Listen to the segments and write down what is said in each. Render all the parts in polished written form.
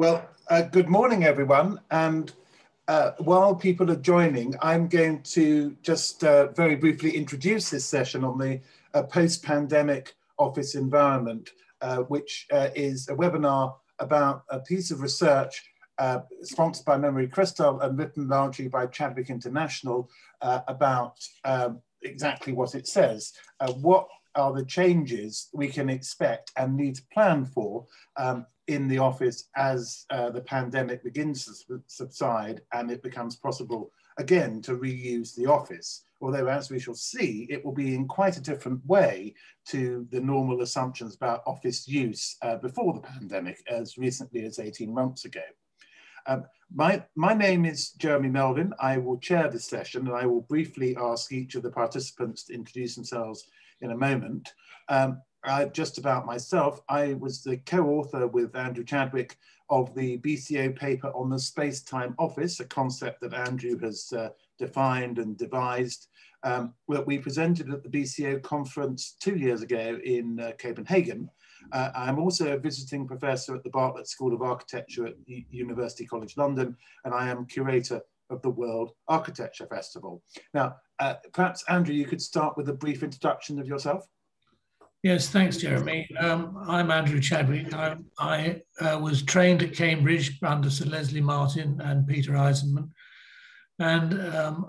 Well, good morning, everyone. And while people are joining, I'm going to just very briefly introduce this session on the post-pandemic office environment, which is a webinar about a piece of research sponsored by Memory Crystal and written largely by Chadwick International about exactly what it says. What are the changes we can expect and need to plan for in the office as the pandemic begins to subside and it becomes possible again to reuse the office. Although, as we shall see, it will be in quite a different way to the normal assumptions about office use before the pandemic, as recently as 18 months ago. My name is Jeremy Melvin. I will chair this session, and I will briefly ask each of the participants to introduce themselves in a moment. Just about myself, I was the co-author with Andrew Chadwick of the BCO paper on the space-time office, a concept that Andrew has defined and devised. We presented at the BCO conference 2 years ago in Copenhagen. I'm also a visiting professor at the Bartlett School of Architecture at University College London, and I am curator of the World Architecture Festival. Now, perhaps Andrew, you could start with a brief introduction of yourself. Yes, thanks, Jeremy. I'm Andrew Chadwick. I was trained at Cambridge under Sir Leslie Martin and Peter Eisenman. And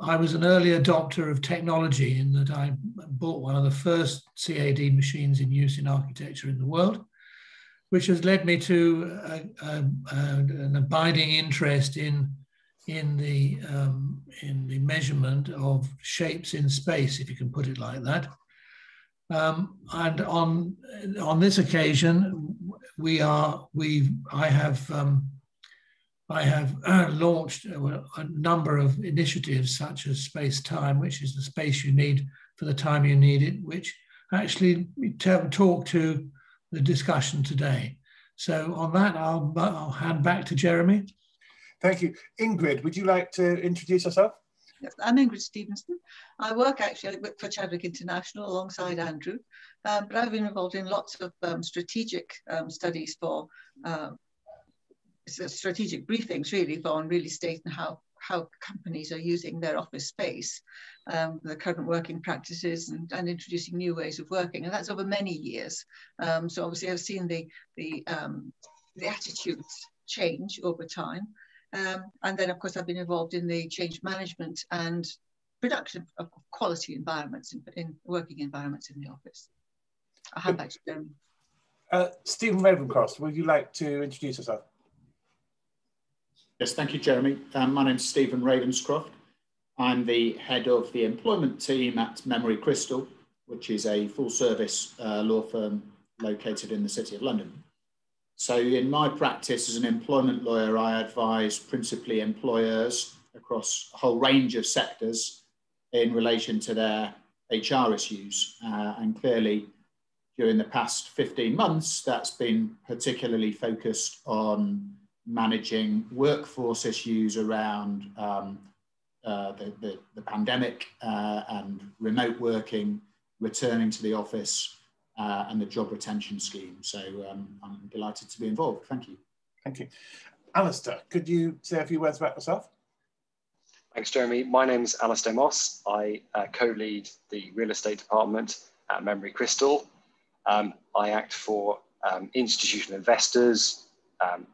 I was an early adopter of technology in that I bought one of the first CAD machines in use in architecture in the world, which has led me to an abiding interest in the measurement of shapes in space, if you can put it like that. And on this occasion, I have launched a number of initiatives such as space-time, which is the space you need for the time you need it, which actually talk to the discussion today. So on that, I'll hand back to Jeremy. Thank you. Ingrid, would you like to introduce yourself? Yes, I'm Ingrid Stevenson. I work for Chadwick International alongside Andrew, but I've been involved in lots of strategic studies for strategic briefings really on real estate and how companies are using their office space, the current working practices and introducing new ways of working, and that's over many years. So obviously I've seen the attitudes change over time. And then, of course, I've been involved in the change management and production of quality environments, in working environments in the office. I'll hand back to Jeremy. Stephen Ravenscroft, would you like to introduce yourself? Yes, thank you, Jeremy. My name's Stephen Ravenscroft. I'm the head of the employment team at Memory Crystal, which is a full-service law firm located in the City of London. So in my practice as an employment lawyer, I advise principally employers across a whole range of sectors in relation to their HR issues. And clearly, during the past 15 months, that's been particularly focused on managing workforce issues around the pandemic and remote working, returning to the office, and the job retention scheme. So I'm delighted to be involved. Thank you. Thank you. Alistair, could you say a few words about yourself? Thanks, Jeremy. My name is Alistair Moss. I co-lead the real estate department at Memory Crystal. I act for institutional investors,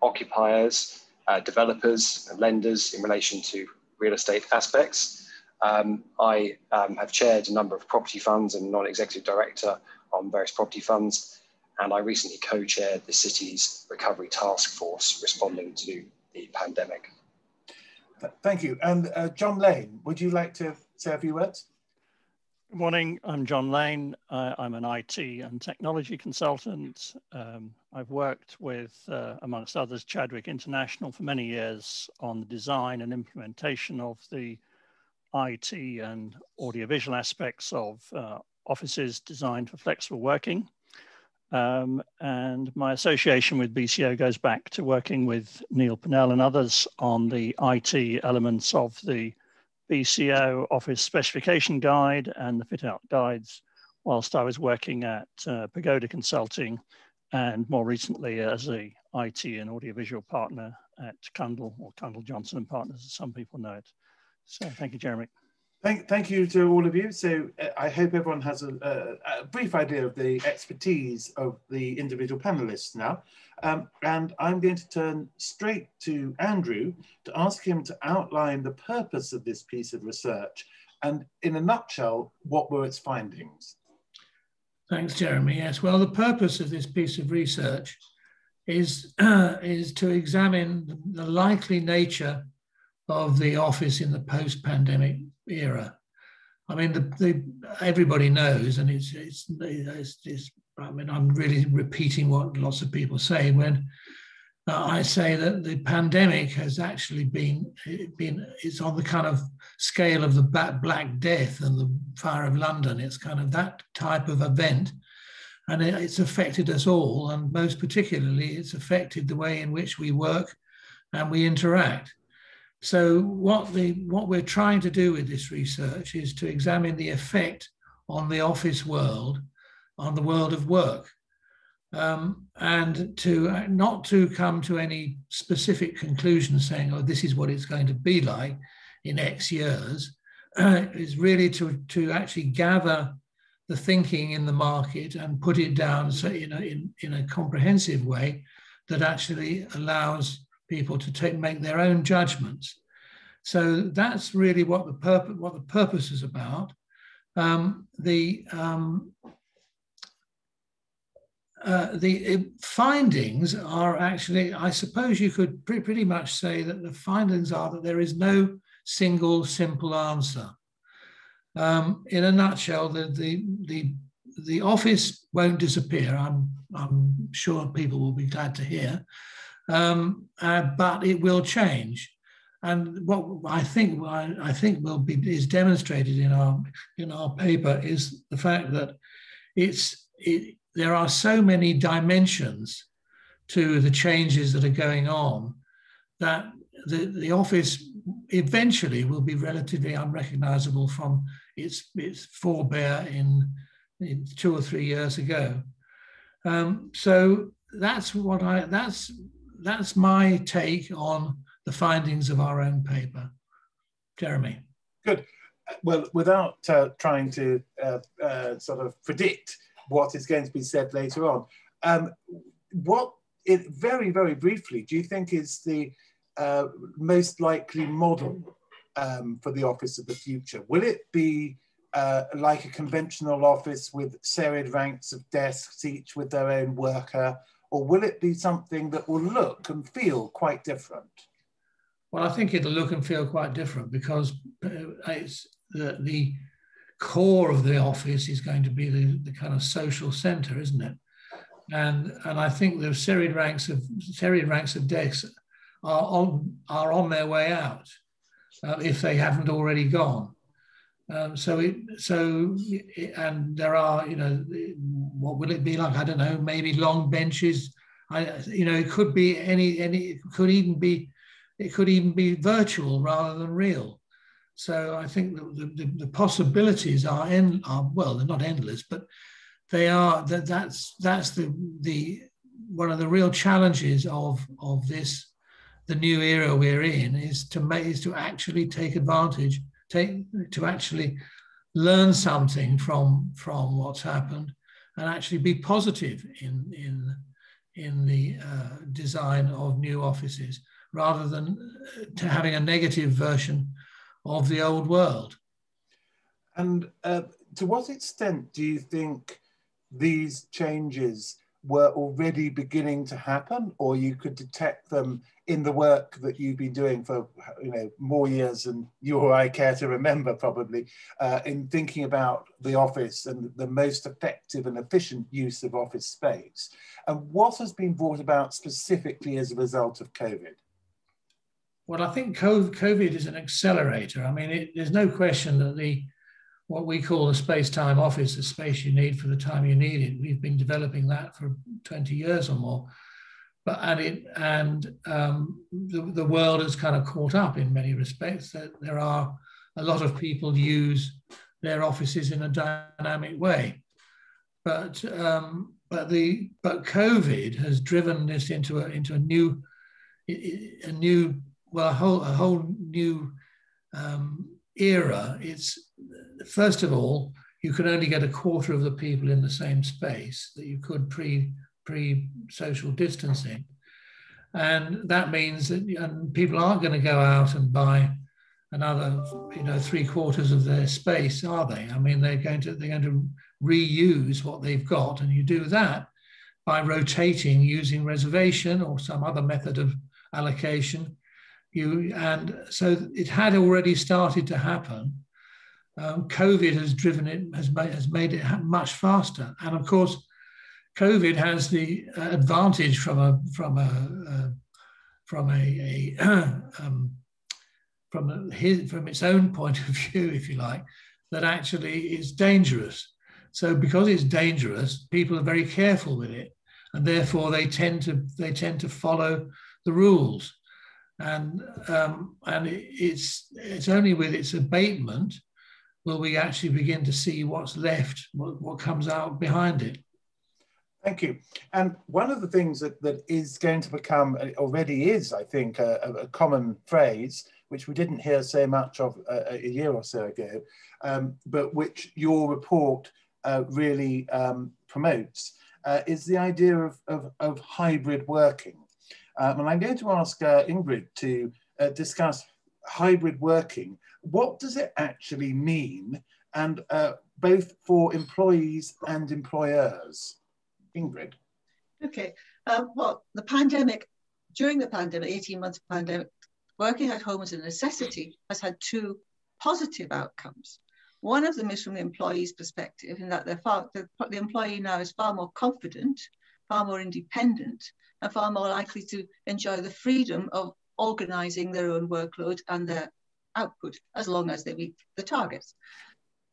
occupiers, developers and lenders in relation to real estate aspects. I have chaired a number of property funds and non-executive director on various property funds, and I recently co-chaired the city's recovery task force responding to the pandemic. Thank you. And John Lane, would you like to say a few words? Good morning, I'm John Lane. I'm an IT and technology consultant. I've worked with, amongst others, Chadwick International for many years on the design and implementation of the IT and audiovisual aspects of offices designed for flexible working. And my association with BCO goes back to working with Neil Pennell and others on the IT elements of the BCO office specification guide and the fit out guides, whilst I was working at Pagoda Consulting and more recently as a IT and audiovisual partner at Cundall, or Cundall Johnson and Partners, as some people know it. So thank you, Jeremy. Thank you to all of you. So I hope everyone has a brief idea of the expertise of the individual panelists now. And I'm going to turn straight to Andrew to ask him to outline the purpose of this piece of research and, in a nutshell, what were its findings? Thanks, Jeremy. Yes, well, the purpose of this piece of research is to examine the likely nature of the office in the post-pandemic era. I mean, everybody knows, and I mean, I'm really repeating what lots of people say when I say that the pandemic has actually it's on the kind of scale of the Black Death and the Fire of London. It's kind of that type of event, and it's affected us all, and most particularly, it's affected the way in which we work and we interact. So what we're trying to do with this research is to examine the effect on the office world, on the world of work, and to not to come to any specific conclusion saying, oh, this is what it's going to be like in X years, is really to actually gather the thinking in the market and put it down so in a comprehensive way that actually allows people to make their own judgments. So that's really what the purpose is about. The findings are actually, I suppose you could pretty much say that the findings are that there is no single simple answer. In a nutshell, the office won't disappear. I'm sure people will be glad to hear. But it will change, and what I think is demonstrated in our paper is the fact that there are so many dimensions to the changes that are going on that the office eventually will be relatively unrecognizable from its forebear in 2 or 3 years ago. So that's my take on the findings of our own paper. Jeremy. Good. Well, without trying to sort of predict what is going to be said later on, very, very briefly, do you think is the most likely model for the office of the future? Will it be like a conventional office with serried ranks of desks, each with their own worker, or will it be something that will look and feel quite different? Well, I think it'll look and feel quite different because it's the core of the office is going to be the kind of social centre, isn't it? And I think the serried ranks of desks are on their way out if they haven't already gone. And there are, what will it be like? I don't know, maybe long benches. It could be it could even be virtual rather than real. So I think the possibilities are well, they're not endless, but they are. That's one of the real challenges of this, the new era we're in, is to actually take advantage. To actually learn something from what's happened and actually be positive in the design of new offices rather than to having a negative version of the old world. And to what extent do you think these changes were already beginning to happen, or you could detect them in the work that you've been doing for more years than you or I care to remember, probably, in thinking about the office and the most effective and efficient use of office space? And what has been brought about specifically as a result of COVID? Well, I think COVID is an accelerator. I mean, there's no question that what we call the space-time office, the space you need for the time you need it. We've been developing that for 20 years or more, the world has kind of caught up in many respects. That there are a lot of people use their offices in a dynamic way, but COVID has driven this into a new well, a whole new era. It's, first of all, you can only get a quarter of the people in the same space that you could pre social distancing, and that means that people aren't going to go out and buy another, 3/4 of their space, are they? I mean, they're going to reuse what they've got, and you do that by rotating using reservation or some other method of allocation. And so it had already started to happen. COVID has driven it, has made it much faster, and of course, COVID has the advantage from its own point of view, if you like, that actually it's dangerous. So because it's dangerous, people are very careful with it, and therefore they tend to follow the rules. And it's only with its abatement will we actually begin to see what's left, what comes out behind it. Thank you. And one of the things that is going to become, already is, I think, a common phrase, which we didn't hear so much of a year or so ago, but which your report really promotes, is the idea of hybrid working. And I'm going to ask Ingrid to discuss hybrid working. What does it actually mean, and both for employees and employers? Ingrid. Okay, well, during the pandemic, 18 months of pandemic, working at home as a necessity has had two positive outcomes. One of them is from the employee's perspective, in that the employee now is far more confident, far more independent, and far more likely to enjoy the freedom of organising their own workload and their output, as long as they meet the targets.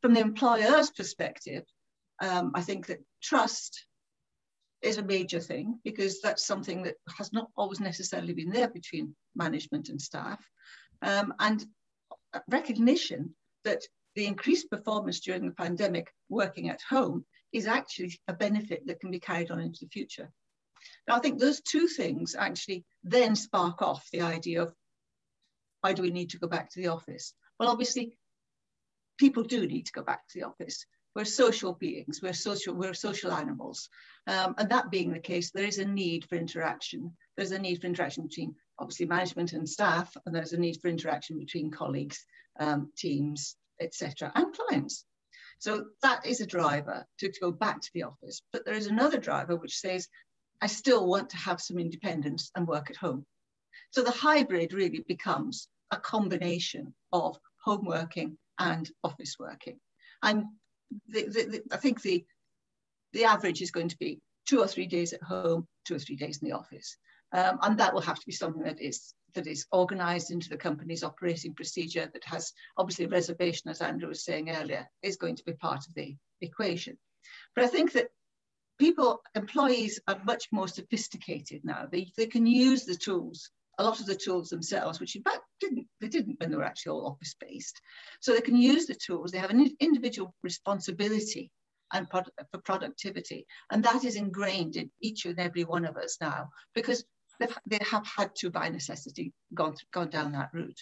From the employer's perspective, I think that trust is a major thing, because that's something that has not always necessarily been there between management and staff, and recognition that the increased performance during the pandemic working at home is actually a benefit that can be carried on into the future. Now, I think those two things actually then spark off the idea of, why do we need to go back to the office? Well, obviously, people do need to go back to the office. We're social beings, we're social animals. And that being the case, there is a need for interaction. There's a need for interaction between, obviously, management and staff, and there's a need for interaction between colleagues, teams, etc., and clients. So that is a driver to go back to the office. But there is another driver which says, I still want to have some independence and work at home. So the hybrid really becomes a combination of home working and office working. And I think the average is going to be 2 or 3 days at home, 2 or 3 days in the office. And that will have to be something that is organised into the company's operating procedure, that has, obviously, reservation, as Andrew was saying earlier, is going to be part of the equation. But I think that employees are much more sophisticated now. They can use the tools, a lot of the tools themselves, which in fact they didn't when they were actually all office-based. So they can use the tools. They have an individual responsibility and for productivity, and that is ingrained in each and every one of us now, because they have had to, by necessity, gone down that route.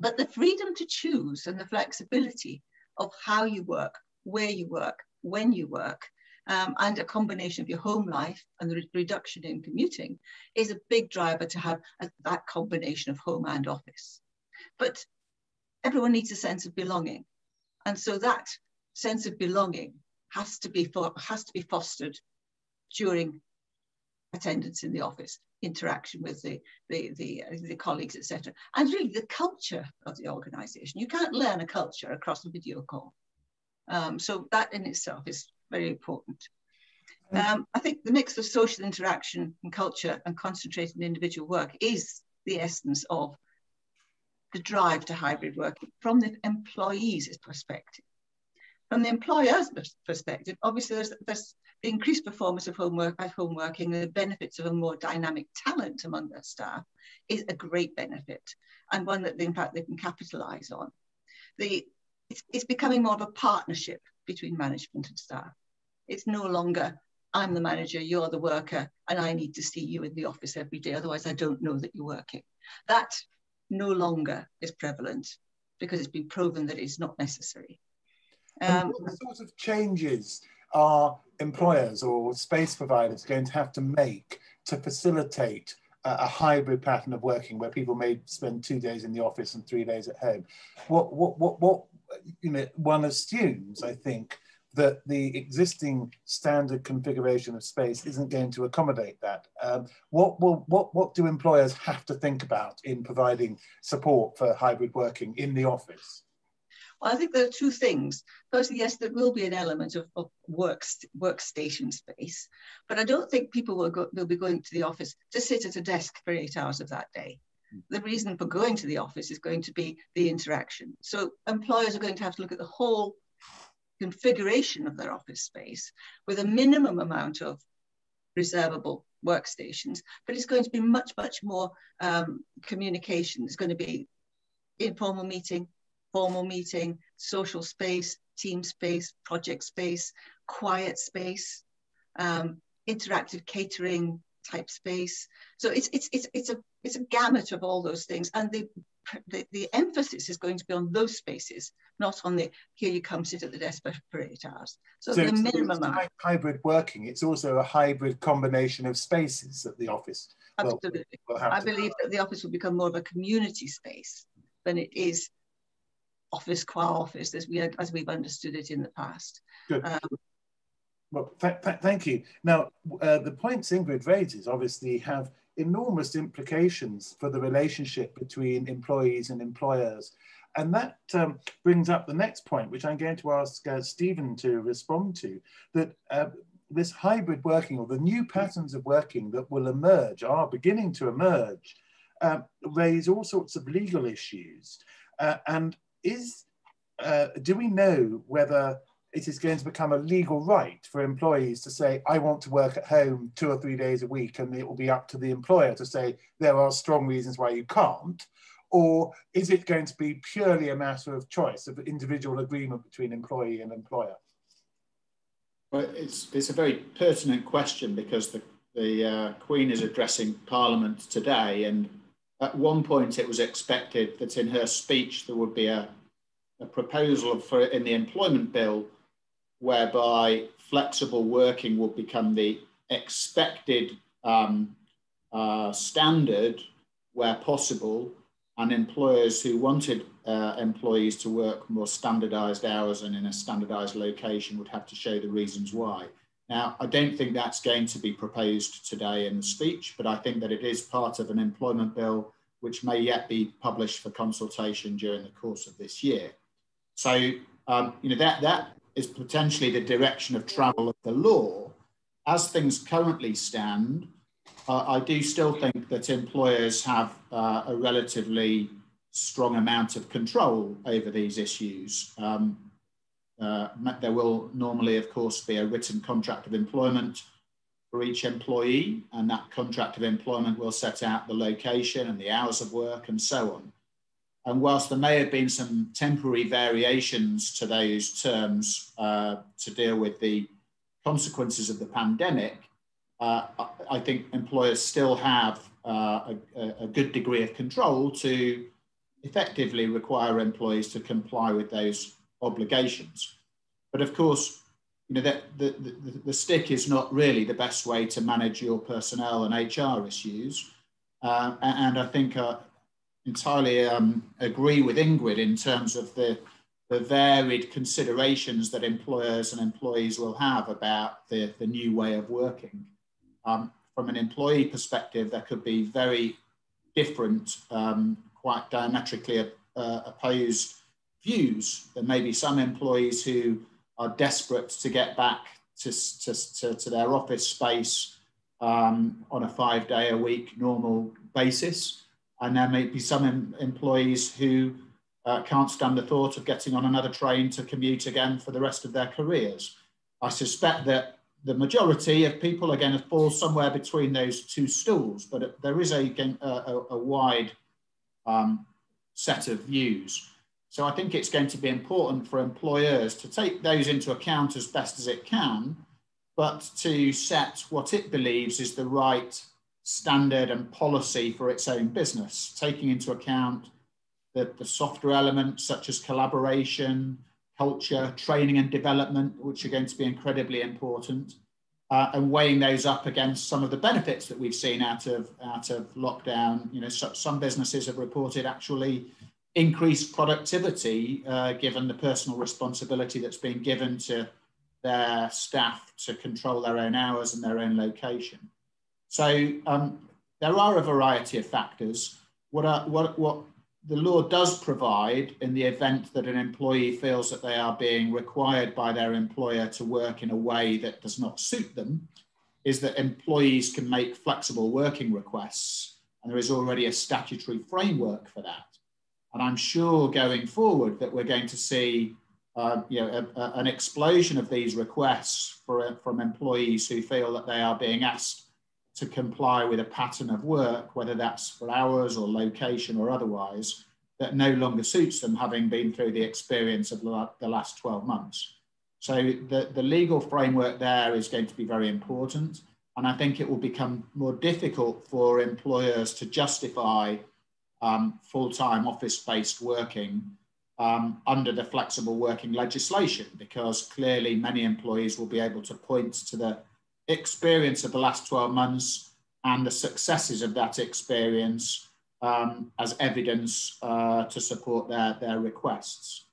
But the freedom to choose and the flexibility of how you work, where you work, when you work, and a combination of your home life and the reduction in commuting is a big driver to have that combination of home and office. But everyone needs a sense of belonging. And so that sense of belonging has to be fostered during attendance in the office, interaction with the colleagues, etc. And really the culture of the organisation. You can't learn a culture across a video call. So that in itself is very important. I think the mix of social interaction and culture and concentrated individual work is the essence of the drive to hybrid working from the employee's perspective. From the employer's perspective, obviously there's the increased performance of home working, and the benefits of a more dynamic talent among their staff is a great benefit, and one that in fact they can capitalise on. It's becoming more of a partnership between management and staff. It's no longer I'm the manager, you're the worker, and I need to see you in the office every day, otherwise I don't know that you're working. That no longer is prevalent because it's been proven that it's not necessary. What sort of changes are employers or space providers going to have to make to facilitate a hybrid pattern of working where people may spend 2 days in the office and 3 days at home? What you know, one assumes, I think, that the existing standard configuration of space isn't going to accommodate that. What do employers have to think about in providing support for hybrid working in the office? Well, I think there are two things. Firstly, yes, there will be an element of workstation space, but I don't think people will be going to the office to sit at a desk for 8 hours of that day. The reason for going to the office is going to be the interaction. So employers are going to have to look at the whole configuration of their office space with a minimum amount of reservable workstations, but it's going to be much, much more communication. It's going to be informal meeting, formal meeting, social space, team space, project space, quiet space, interactive catering type space. So it's a gamut of all those things, and the emphasis is going to be on those spaces, not on the here you come sit at the desk for 8 hours. So the minimum amount. Hybrid working, it's also a hybrid combination of spaces that the office absolutely will have. I believe that the office will become more of a community space than it is office qua office as we've understood it in the past. Good. Well, thank you. Now, the points Ingrid raises obviously have enormous implications for the relationship between employees and employers. And that brings up the next point, which I'm going to ask Stephen to respond to, that this hybrid working, or the new patterns of working that will emerge, are beginning to emerge, raise all sorts of legal issues. And do we know whether it is going to become a legal right for employees to say, I want to work at home 2 or 3 days a week, and it will be up to the employer to say, there are strong reasons why you can't? Or is it going to be purely a matter of choice, of individual agreement between employee and employer? Well, it's a very pertinent question, because the Queen is addressing Parliament today, and at one point it was expected that in her speech there would be a proposal in the employment bill whereby flexible working would become the expected standard where possible, and employers who wanted employees to work more standardised hours and in a standardised location would have to show the reasons why. Now, I don't think that's going to be proposed today in the speech, but I think that it is part of an employment bill which may yet be published for consultation during the course of this year. So, you know, that is potentially the direction of travel of the law. As things currently stand, I do still think that employers have a relatively strong amount of control over these issues. There will normally, of course, be a written contract of employment for each employee, and that contract of employment will set out the location and the hours of work and so on. And whilst there may have been some temporary variations to those terms to deal with the consequences of the pandemic, I think employers still have a good degree of control to effectively require employees to comply with those obligations. But of course, you know, the stick is not really the best way to manage your personnel and HR issues. And I think entirely agree with Ingrid in terms of the varied considerations that employers and employees will have about the new way of working. From an employee perspective, there could be very different, quite diametrically opposed views. There may be some employees who are desperate to get back to their office space on a 5-day-a-week normal basis. And there may be some employees who can't stand the thought of getting on another train to commute again for the rest of their careers. I suspect that the majority of people are going to fall somewhere between those two stools, but there is a wide set of views. So I think it's going to be important for employers to take those into account as best as it can, but to set what it believes is the right standard and policy for its own business, taking into account the softer elements such as collaboration, culture, training and development, which are going to be incredibly important, and weighing those up against some of the benefits that we've seen out of lockdown. You know, some businesses have reported actually increased productivity given the personal responsibility that's been given to their staff to control their own hours and their own location. So there are a variety of factors. What the law does provide in the event that an employee feels that they are being required by their employer to work in a way that does not suit them is that employees can make flexible working requests, and there is already a statutory framework for that. And I'm sure going forward that we're going to see an explosion of these requests from employees who feel that they are being asked to comply with a pattern of work, whether that's for hours or location or otherwise, that no longer suits them, having been through the experience of the last 12 months. So the legal framework there is going to be very important. And I think it will become more difficult for employers to justify full-time office-based working under the flexible working legislation, because clearly many employees will be able to point to the experience of the last 12 months and the successes of that experience as evidence to support their requests.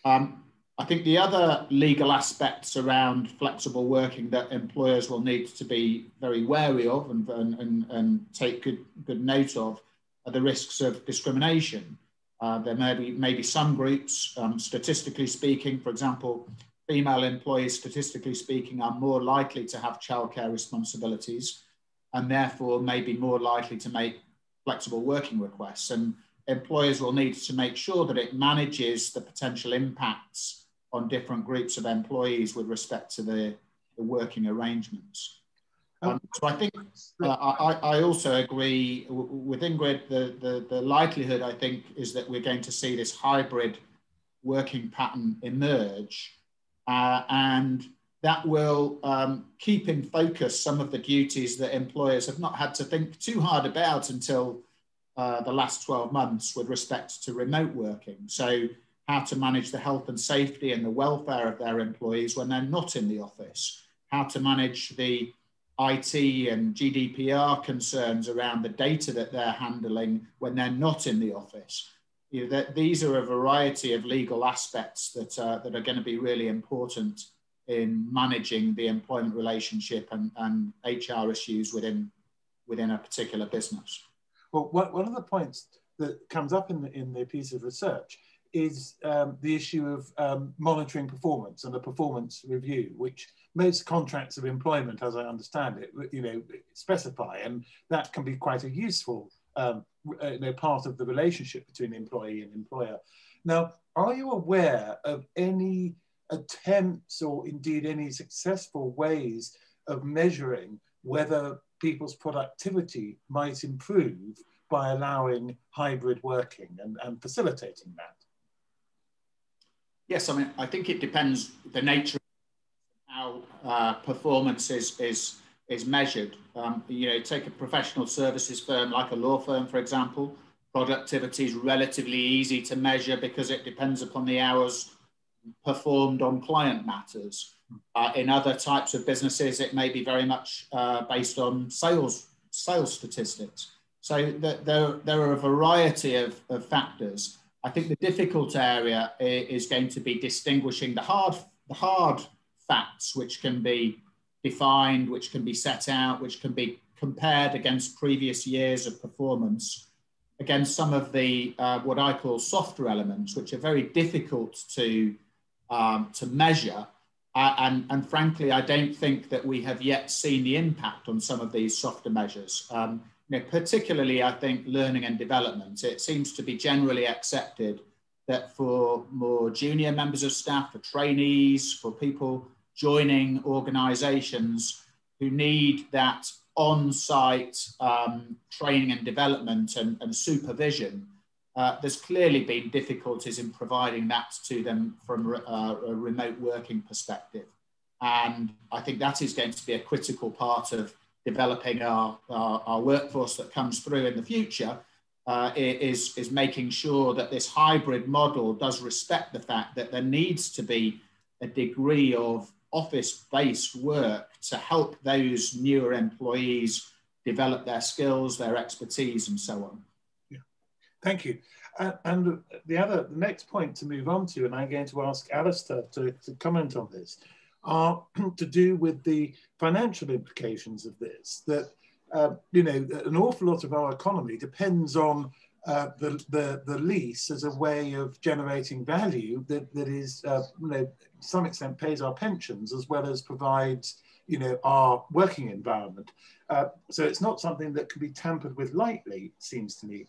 I think the other legal aspects around flexible working that employers will need to be very wary of and take good note of are the risks of discrimination. There may be some groups, statistically speaking, for example, female employees, statistically speaking, are more likely to have childcare responsibilities and therefore may be more likely to make flexible working requests. And employers will need to make sure that it manages the potential impacts on different groups of employees with respect to the working arrangements. So I think I also agree with Ingrid. The likelihood, I think, is that we're going to see this hybrid working pattern emerge. And that will keep in focus some of the duties that employers have not had to think too hard about until the last 12 months with respect to remote working. So how to manage the health and safety and the welfare of their employees when they're not in the office, how to manage the IT and GDPR concerns around the data that they're handling when they're not in the office. You know, these are a variety of legal aspects that are going to be really important in managing the employment relationship and HR issues within a particular business. Well, one of the points that comes up in the piece of research is the issue of monitoring performance and a performance review, which most contracts of employment, as I understand it, specify, and that can be quite a useful part of the relationship between employee and employer. Now, are you aware of any attempts or indeed any successful ways of measuring whether people's productivity might improve by allowing hybrid working and facilitating that? Yes, I mean, I think it depends the nature of how performance is measured. Take a professional services firm like a law firm, for example. Productivity is relatively easy to measure because it depends upon the hours performed on client matters. In other types of businesses, it may be very much based on sales statistics. So there are a variety of factors. I think the difficult area is going to be distinguishing the hard facts, which can be defined, which can be set out, which can be compared against previous years of performance, against some of the what I call softer elements, which are very difficult to measure. And frankly, I don't think that we have yet seen the impact on some of these softer measures. Particularly, I think, learning and development. It seems to be generally accepted that for more junior members of staff, for trainees, for people joining organisations who need that on-site training and development and supervision, there's clearly been difficulties in providing that to them from a remote working perspective. And I think that is going to be a critical part of developing our workforce that comes through in the future, is making sure that this hybrid model does respect the fact that there needs to be a degree of office-based work to help those newer employees develop their skills, their expertise, and so on. Yeah, thank you. And the next point to move on to, and I'm going to ask Alistair to comment on this, are to do with the financial implications of this. That you know, an awful lot of our economy depends on the lease as a way of generating value that is, you know, to some extent pays our pensions as well as provides, you know, our working environment. So it's not something that can be tampered with lightly, it seems to me.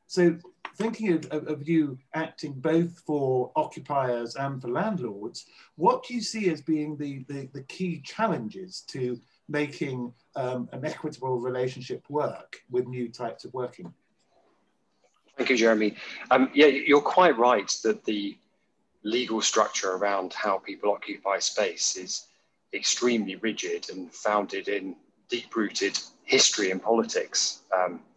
So thinking of you acting both for occupiers and for landlords, what do you see as being the key challenges to making an equitable relationship work with new types of working? Thank you, Jeremy. Yeah, you're quite right that the legal structure around how people occupy space is extremely rigid and founded in deep-rooted history and politics,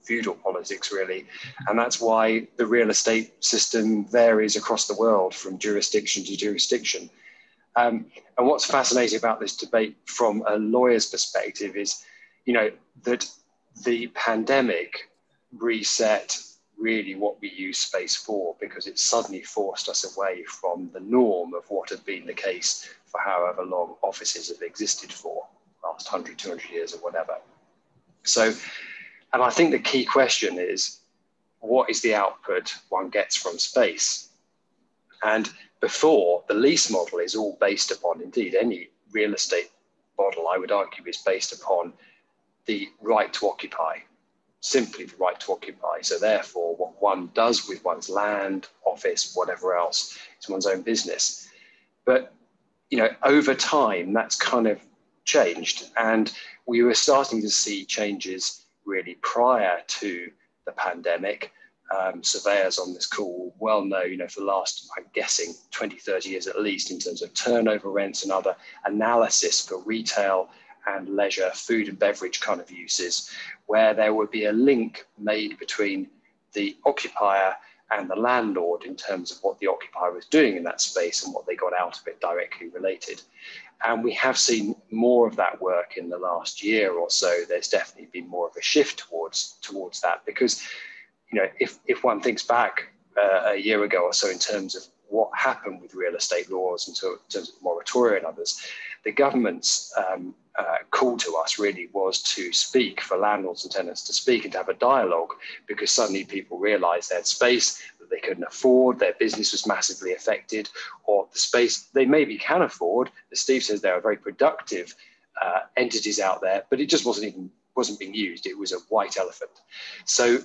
feudal politics really. And that's why the real estate system varies across the world from jurisdiction to jurisdiction. And what's fascinating about this debate from a lawyer's perspective is, you know, that the pandemic reset really what we use space for, because it suddenly forced us away from the norm of what had been the case for however long offices have existed for, last 100, 200 years or whatever. So, and I think the key question is, what is the output one gets from space? And before, the lease model is all based upon, indeed, any real estate model, I would argue, is based upon the right to occupy, simply the right to occupy. So therefore, what one does with one's land, office, whatever else, is one's own business. But, you know, over time, that's kind of changed. And we were starting to see changes really prior to the pandemic. Surveyors on this call well know, you know, for the last, I'm guessing, 20, 30 years at least, in terms of turnover rents and other analysis for retail and leisure, food and beverage kind of uses, where there would be a link made between the occupier and the landlord in terms of what the occupier was doing in that space and what they got out of it directly related. And we have seen more of that work in the last year or so. There's definitely been more of a shift towards that, because, you know, if one thinks back a year ago or so in terms of what happened with real estate laws in terms of moratoria and others, the government's call to us really was to speak, for landlords and tenants to speak and to have a dialogue, because suddenly people realised they had space that they couldn't afford, their business was massively affected, or the space they maybe can afford, as Steve says, there are very productive entities out there, but it just wasn't being used. It was a white elephant. So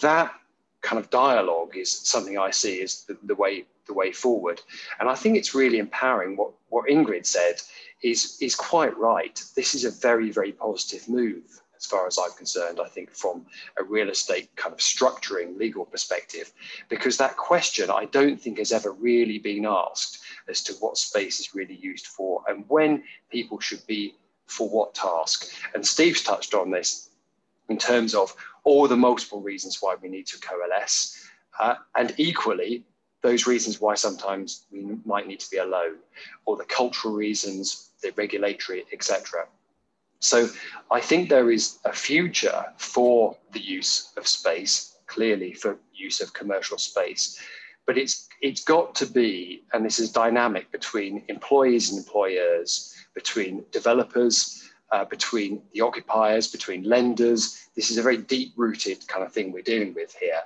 that kind of dialogue is something I see as the way forward. And I think it's really empowering. What Ingrid said is quite right. This is a very, very positive move as far as I'm concerned, I think, from a real estate kind of structuring legal perspective, because that question I don't think has ever really been asked as to what space is really used for and when people should be for what task. And Steve's touched on this in terms of all the multiple reasons why we need to coalesce, and equally those reasons why sometimes we might need to be alone, or the cultural reasons, the regulatory, etc. So I think there is a future for the use of space, clearly for use of commercial space, but it's got to be, and this is dynamic between employees and employers, between developers, between the occupiers, between lenders. This is a very deep-rooted kind of thing we're dealing with here,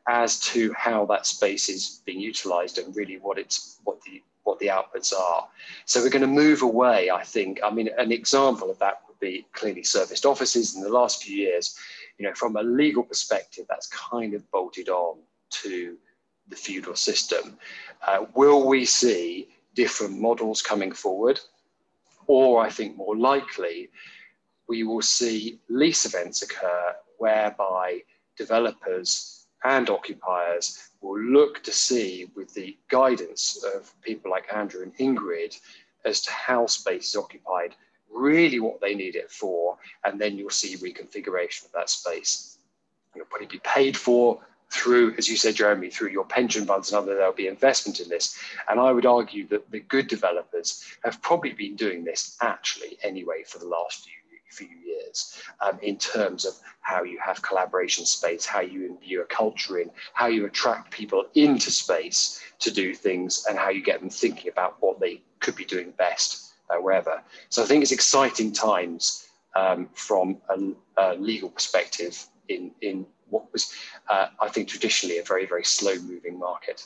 as to how that space is being utilised and really what the outputs are. So we're going to move away, I think. I mean, an example of that would be clearly serviced offices in the last few years. You know, from a legal perspective, that's kind of bolted on to the feudal system. Will we see different models coming forward? Or I think more likely, we will see lease events occur whereby developers and occupiers will look to see, with the guidance of people like Andrew and Ingrid, as to how space is occupied, really what they need it for, and then you'll see reconfiguration of that space. You'll probably be paid for through, as you said, Jeremy, through your pension funds and other, there'll be investment in this. And I would argue that the good developers have probably been doing this actually anyway for the last few years, in terms of how you have collaboration space, how you imbue a culture in, how you attract people into space to do things, and how you get them thinking about what they could be doing best wherever. So I think it's exciting times from a legal perspective in what was, I think, traditionally a very, very slow-moving market.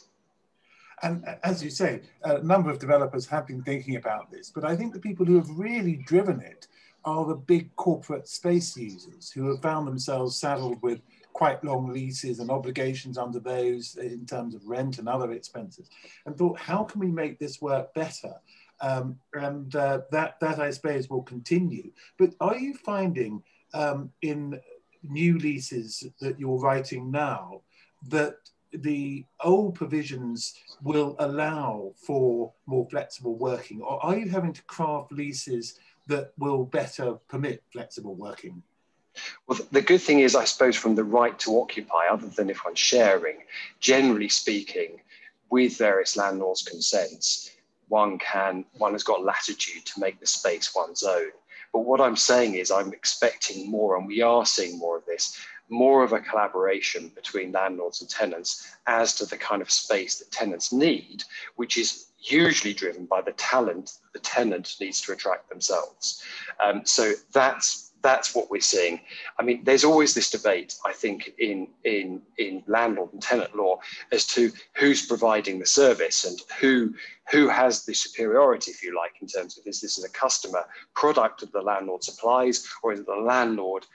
And as you say, a number of developers have been thinking about this, but I think the people who have really driven it are the big corporate space users who have found themselves saddled with quite long leases and obligations under those in terms of rent and other expenses, and thought, how can we make this work better? That I suppose will continue. But are you finding in new leases that you're writing now that the old provisions will allow for more flexible working, or are you having to craft leases that will better permit flexible working? Well, the good thing is, I suppose, from the right to occupy, other than if I'm sharing, generally speaking, with various landlords' consents, one has got latitude to make the space one's own. But what I'm saying is I'm expecting more, and we are seeing more of this, more of a collaboration between landlords and tenants as to the kind of space that tenants need, which is usually driven by the talent the tenant needs to attract themselves. So that's what we're seeing. I mean, there's always this debate, I think, in landlord and tenant law as to who's providing the service and who has the superiority, if you like, in terms of, is this a customer product that the landlord supplies, or is it the landlord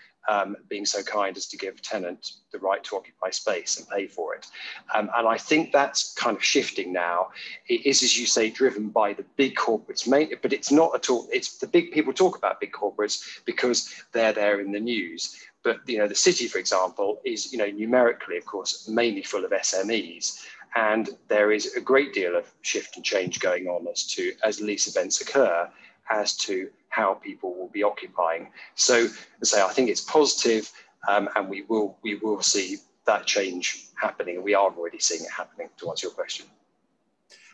being so kind as to give a tenant the right to occupy space and pay for it. And I think that's kind of shifting now. It is, as you say, driven by the big corporates, but it's not at all. It's the big people talk about big corporates because they're there in the news. But, the city, for example, is, numerically, of course, mainly full of SMEs. And there is a great deal of shift and change going on as lease events occur, as to how people will be occupying. So, as I say, I think it's positive, and we will see that change happening, and we are already seeing it happening, to answer your question.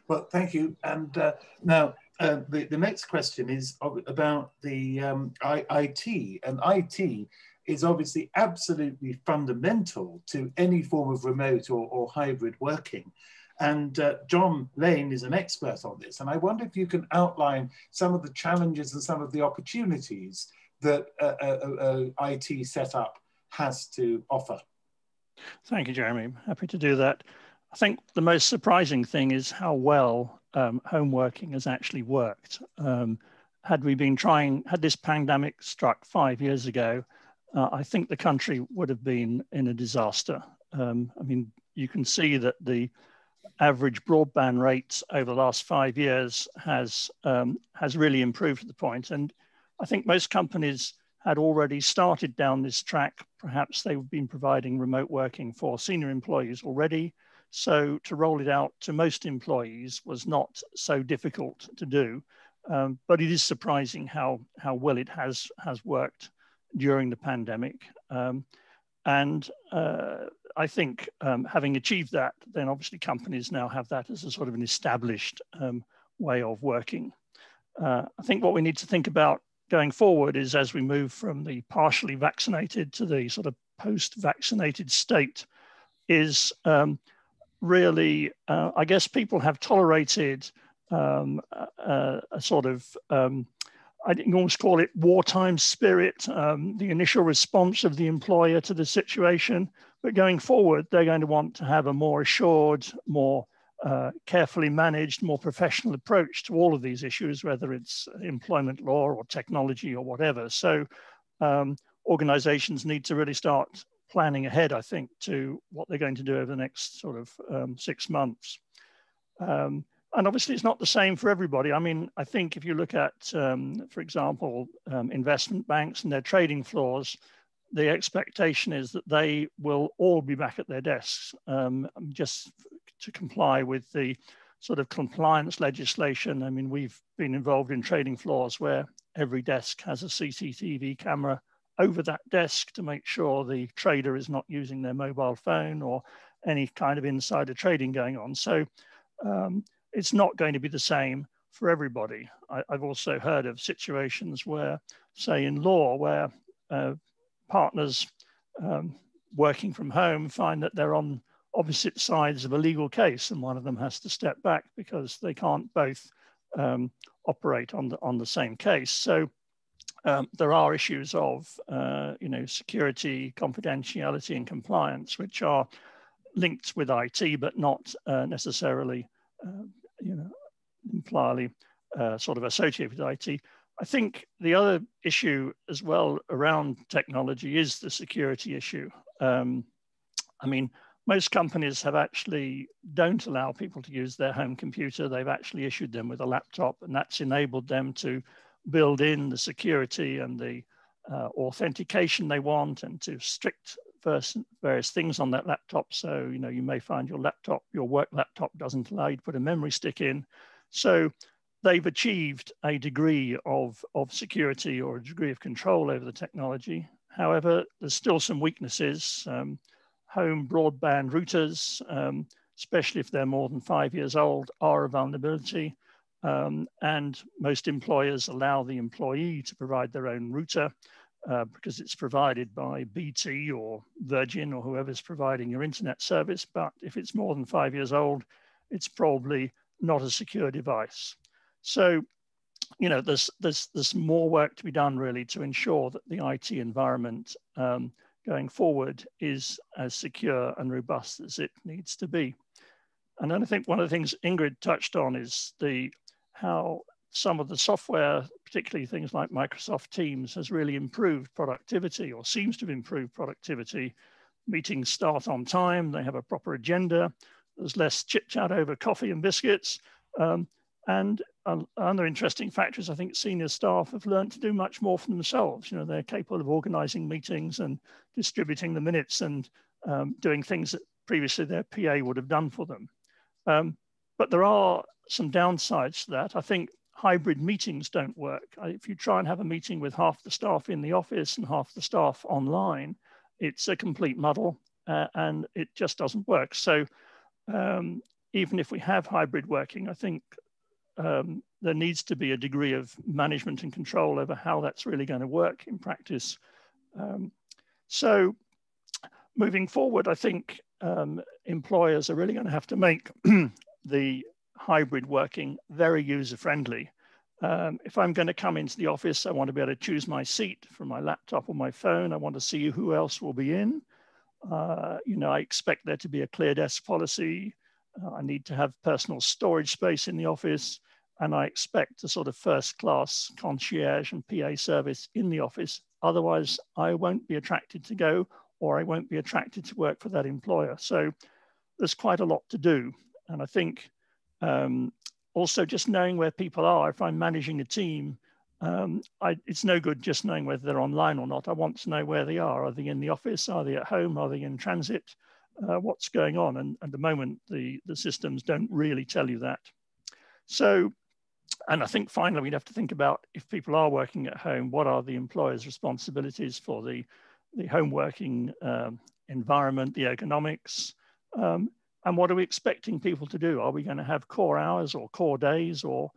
Well, thank you. And now the next question is about the IT, and IT is obviously absolutely fundamental to any form of remote or hybrid working. And John Lane is an expert on this. And I wonder if you can outline some of the challenges and some of the opportunities that IT setup has to offer. Thank you, Jeremy. I'm happy to do that. I think the most surprising thing is how well home working has actually worked. Had this pandemic struck 5 years ago, I think the country would have been in a disaster. I mean, you can see that the average broadband rates over the last 5 years has really improved to the point. And I think most companies had already started down this track. Perhaps they've been providing remote working for senior employees already. So to roll it out to most employees was not so difficult to do. But it is surprising how well it has worked during the pandemic. I think having achieved that, then obviously companies now have that as a sort of an established way of working. I think what we need to think about going forward is, as we move from the partially vaccinated to the sort of post-vaccinated state, is really, I guess people have tolerated a sort of, I think you almost call it wartime spirit, the initial response of the employer to the situation. But going forward, they're going to want to have a more assured, more carefully managed, more professional approach to all of these issues, whether it's employment law or technology or whatever. So organizations need to really start planning ahead, I think, to what they're going to do over the next sort of 6 months. And obviously, it's not the same for everybody. I mean, I think if you look at, for example, investment banks and their trading floors, the expectation is that they will all be back at their desks just to comply with the sort of compliance legislation. I mean, we've been involved in trading floors where every desk has a CCTV camera over that desk to make sure the trader is not using their mobile phone or any kind of insider trading going on. So it's not going to be the same for everybody. I've also heard of situations where, say in law, where partners working from home find that they're on opposite sides of a legal case, and one of them has to step back because they can't both operate on the same case. So there are issues of security, confidentiality, and compliance, which are linked with IT, but not necessarily entirely sort of associated with IT. I think the other issue as well around technology is the security issue. I mean, most companies don't allow people to use their home computer. They've actually issued them with a laptop, and that's enabled them to build in the security and the authentication they want, and to strict various things on that laptop. So, you may find your work laptop doesn't allow you to put a memory stick in. So they've achieved a degree of security or a degree of control over the technology. However, there's still some weaknesses. Home broadband routers, especially if they're more than 5 years old, are a vulnerability. And most employers allow the employee to provide their own router because it's provided by BT or Virgin or whoever's providing your internet service. But if it's more than 5 years old, it's probably not a secure device. So, there's more work to be done really to ensure that the IT environment going forward is as secure and robust as it needs to be. And then I think one of the things Ingrid touched on is how some of the software, particularly things like Microsoft Teams, has really improved productivity, or seems to have improved productivity. Meetings start on time, they have a proper agenda, there's less chit chat over coffee and biscuits. And another interesting factor is I think senior staff have learned to do much more for themselves. They're capable of organizing meetings and distributing the minutes and doing things that previously their PA would have done for them. But there are some downsides to that. I think hybrid meetings don't work. If you try and have a meeting with half the staff in the office and half the staff online, it's a complete muddle and it just doesn't work. So even if we have hybrid working, I think there needs to be a degree of management and control over how that's really going to work in practice. So moving forward, I think employers are really going to have to make the hybrid working very user-friendly. If I'm going to come into the office, I want to be able to choose my seat from my laptop or my phone. I want to see who else will be in. I expect there to be a clear desk policy. I need to have personal storage space in the office, and I expect a sort of first-class concierge and PA service in the office. Otherwise, I won't be attracted to go, or I won't be attracted to work for that employer. So there's quite a lot to do. And I think also just knowing where people are, if I'm managing a team, it's no good just knowing whether they're online or not. I want to know where they are. Are they in the office? Are they at home? Are they in transit? What's going on? And at the moment, the systems don't really tell you that. So, and I think finally, we'd have to think about if people are working at home, what are the employer's responsibilities for the home working environment, the ergonomics, and what are we expecting people to do? Are we going to have core hours or core days, or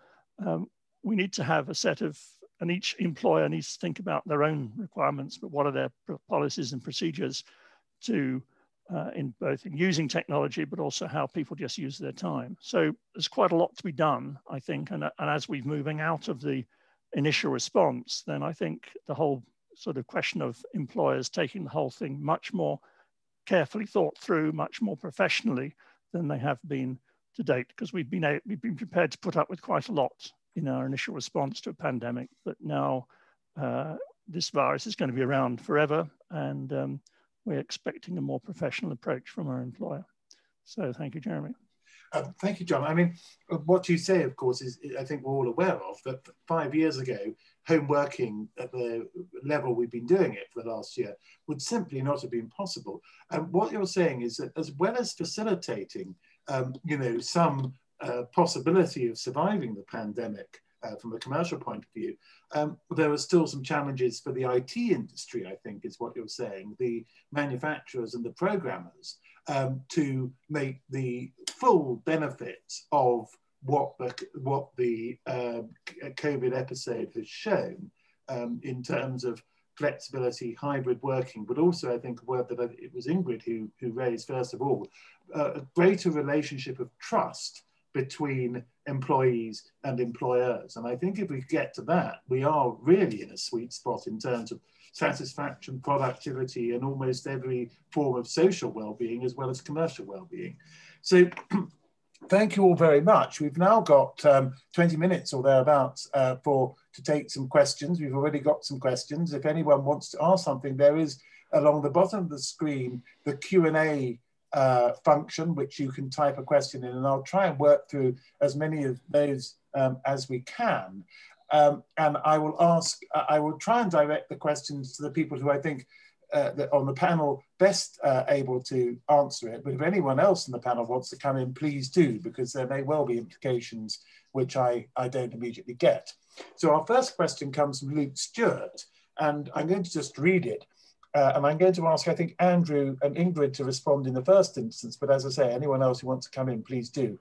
we need to have a set of, and each employer needs to think about their own requirements, but what are their policies and procedures to in using technology, but also how people just use their time. So there's quite a lot to be done, I think. And as we're moving out of the initial response, then I think the whole sort of question of employers taking the whole thing much more carefully thought through, much more professionally than they have been to date, because we've been prepared to put up with quite a lot in our initial response to a pandemic. But now this virus is going to be around forever, and we're expecting a more professional approach from our employer. So thank you, Jeremy. Thank you, John. I mean, what you say, of course, is I think we're all aware of that 5 years ago, home working at the level we've been doing it for the last year would simply not have been possible. And what you're saying is that as well as facilitating, some possibility of surviving the pandemic from a commercial point of view, there are still some challenges for the IT industry, I think is what you're saying, the manufacturers and the programmers, to make the full benefit of what the COVID episode has shown in terms of flexibility, hybrid working, but also I think a word that it was Ingrid who raised first of all, a greater relationship of trust between employees and employers. And I think if we get to that, we are really in a sweet spot in terms of satisfaction, productivity, and almost every form of social well-being as well as commercial well-being. So thank you all very much. We've now got 20 minutes or thereabouts to take some questions. We've already got some questions. If anyone wants to ask something, there is along the bottom of the screen the Q&A function, which you can type a question in, and I'll try and work through as many of those as we can. And I will try and direct the questions to the people who I think that on the panel best able to answer it. But if anyone else in the panel wants to come in, please do, because there may well be implications which I don't immediately get. So our first question comes from Luke Stewart, and I'm going to just read it. And I'm going to ask, I think, Andrew and Ingrid to respond in the first instance, but as I say, anyone else who wants to come in, please do.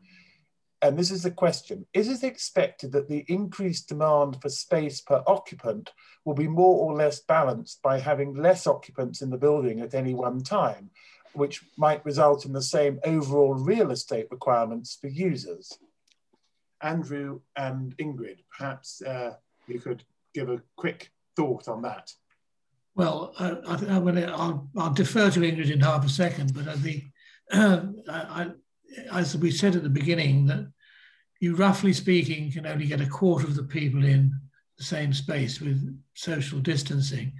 And this is the question: is it expected that the increased demand for space per occupant will be more or less balanced by having less occupants in the building at any one time, which might result in the same overall real estate requirements for users? Andrew and Ingrid, perhaps you could give a quick thought on that. Well, I'll defer to Ingrid in half a second, but I think, as we said at the beginning, that you, roughly speaking, can only get a quarter of the people in the same space with social distancing.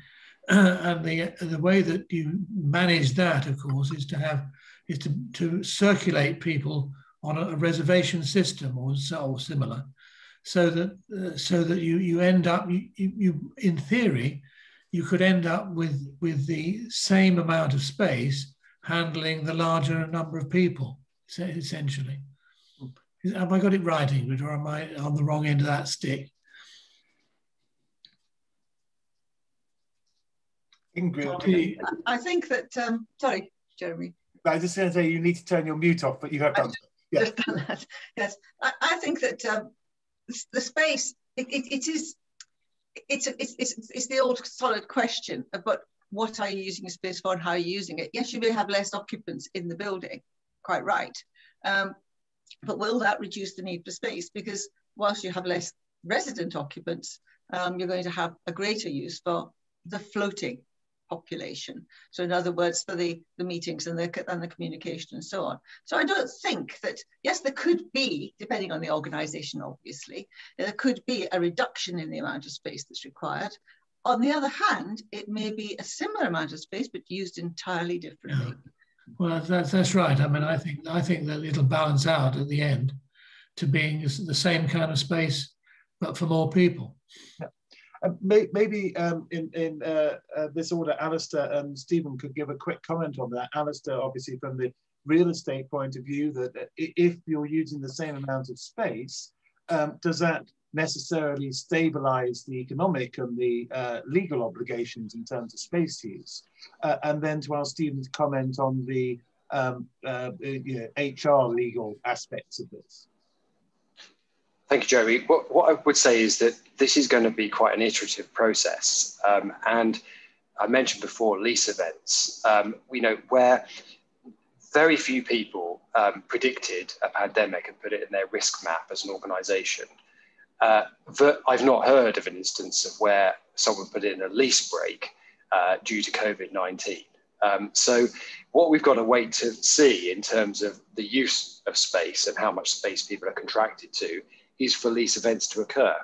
And the way that you manage that, of course, is to circulate people on a reservation system or similar, so that you end up, you in theory, you could end up with the same amount of space handling the larger number of people, essentially. Have I got it right, Ingrid, or am I on the wrong end of that stick? Ingrid. I think that, sorry, Jeremy. I was just going to say you need to turn your mute off, but you have done so. Yeah. Just done that. Yes, I think that the space, it's the old solid question about what are you using the space for and how are you using it. Yes, you may have less occupants in the building, quite right. But will that reduce the need for space? Because whilst you have less resident occupants, you're going to have a greater use for the floating population. So in other words, for the meetings and the communication and so on. So I don't think that, yes, there could be, depending on the organisation, obviously, there could be a reduction in the amount of space that's required. On the other hand, it may be a similar amount of space, but used entirely differently. Yeah. Well, that's right. I mean, I think that it'll balance out at the end to being the same kind of space, but for more people. Yeah. Maybe in this order, Alistair and Stephen could give a quick comment on that. Alistair, obviously from the real estate point of view, that if you're using the same amount of space, does that necessarily stabilize the economic and the legal obligations in terms of space use? And then to ask Stephen to comment on the HR legal aspects of this. Thank you, Jeremy. What I would say is that this is going to be quite an iterative process. And I mentioned before lease events, where very few people predicted a pandemic and put it in their risk map as an organisation. I've not heard of an instance of where someone put in a lease break due to COVID-19. So what we've got to wait to see in terms of the use of space and how much space people are contracted to is for lease events to occur.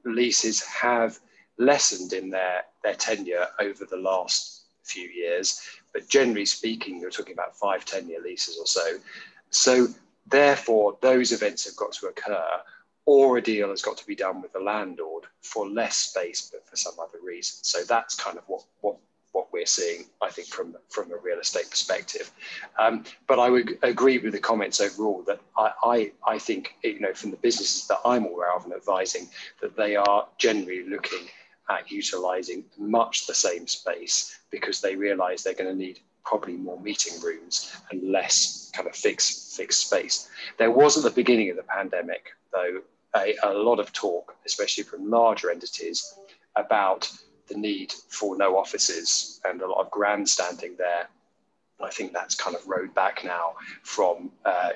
Leases have lessened in their tenure over the last few years, but generally speaking, you're talking about 5-10-year leases or so. So therefore, those events have got to occur, or a deal has got to be done with the landlord for less space, but for some other reason. So that's kind of what we're seeing, I think, from a real estate perspective. But I would agree with the comments overall that I think, from the businesses that I'm aware of and advising, that they are generally looking at utilising much the same space because they realise they're going to need probably more meeting rooms and less kind of fixed space. There was at the beginning of the pandemic, though, a lot of talk, especially from larger entities, about the need for no offices and a lot of grandstanding there. I think that's kind of rode back now from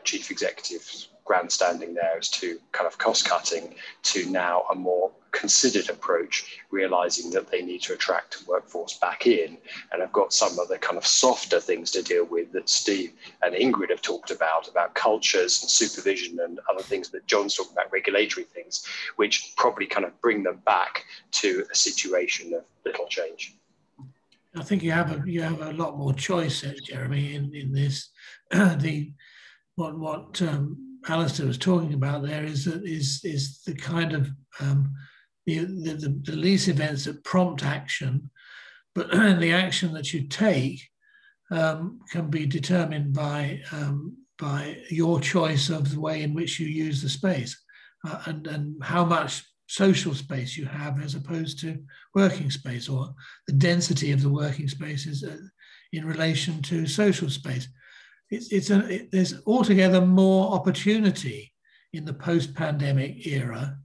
chief executives grandstanding there as to kind of cost cutting to now a more considered approach, realizing that they need to attract a workforce back in, and have got some of the kind of softer things to deal with that Steve and Ingrid have talked about cultures and supervision and other things that John's talking about, regulatory things, which probably kind of bring them back to a situation of little change. I think you have a lot more choice, Jeremy, in this. What Alistair was talking about there is the kind of the lease events that prompt action, but the action that you take can be determined by your choice of the way in which you use the space and how much social space you have as opposed to working space, or the density of the working spaces in relation to social space. There's altogether more opportunity in the post-pandemic era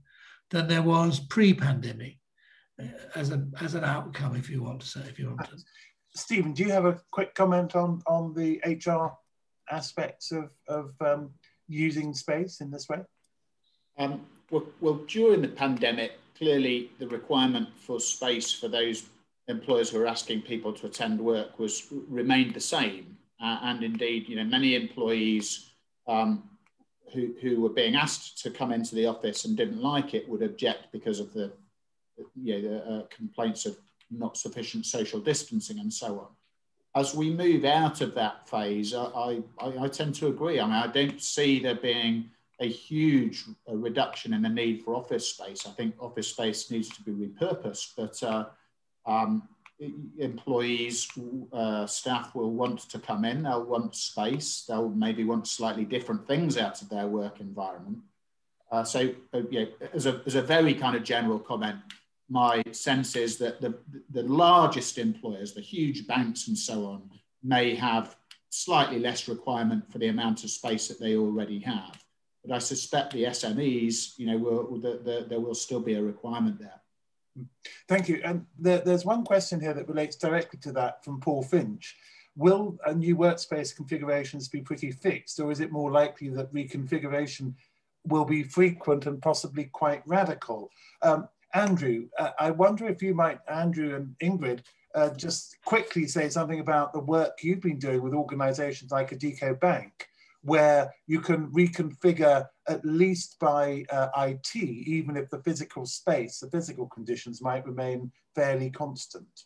than there was pre-pandemic as an outcome, if you want to say. Stephen, do you have a quick comment on the HR aspects of using space in this way? Well, during the pandemic, clearly the requirement for space for those employers who are asking people to attend work remained the same. And indeed, many employees who were being asked to come into the office and didn't like it would object because of the complaints of not sufficient social distancing and so on. As we move out of that phase, I tend to agree. I mean, I don't see there being a huge reduction in the need for office space. I think office space needs to be repurposed, but employees, staff will want to come in, they'll want space, they'll maybe want slightly different things out of their work environment. As a very kind of general comment, my sense is that the largest employers, the huge banks and so on, may have slightly less requirement for the amount of space that they already have. But I suspect the SMEs, there will still be a requirement there. Thank you. And there's one question here that relates directly to that from Paul Finch. Will new workspace configurations be pretty fixed, or is it more likely that reconfiguration will be frequent and possibly quite radical? Andrew, I wonder if you might, Andrew and Ingrid, just quickly say something about the work you've been doing with organisations like Adico Bank, where you can reconfigure at least by IT, even if the physical space, the physical conditions might remain fairly constant.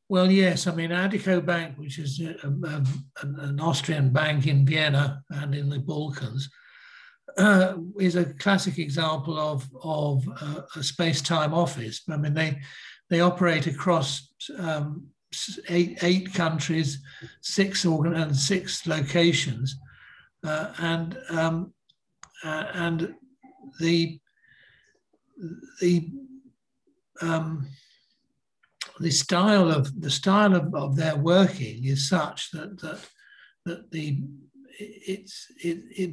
Well, yes, I mean, Adico Bank, which is an Austrian bank in Vienna and in the Balkans, is a classic example of a space-time office. I mean, they operate across eight countries, six locations, and the style of their working is such that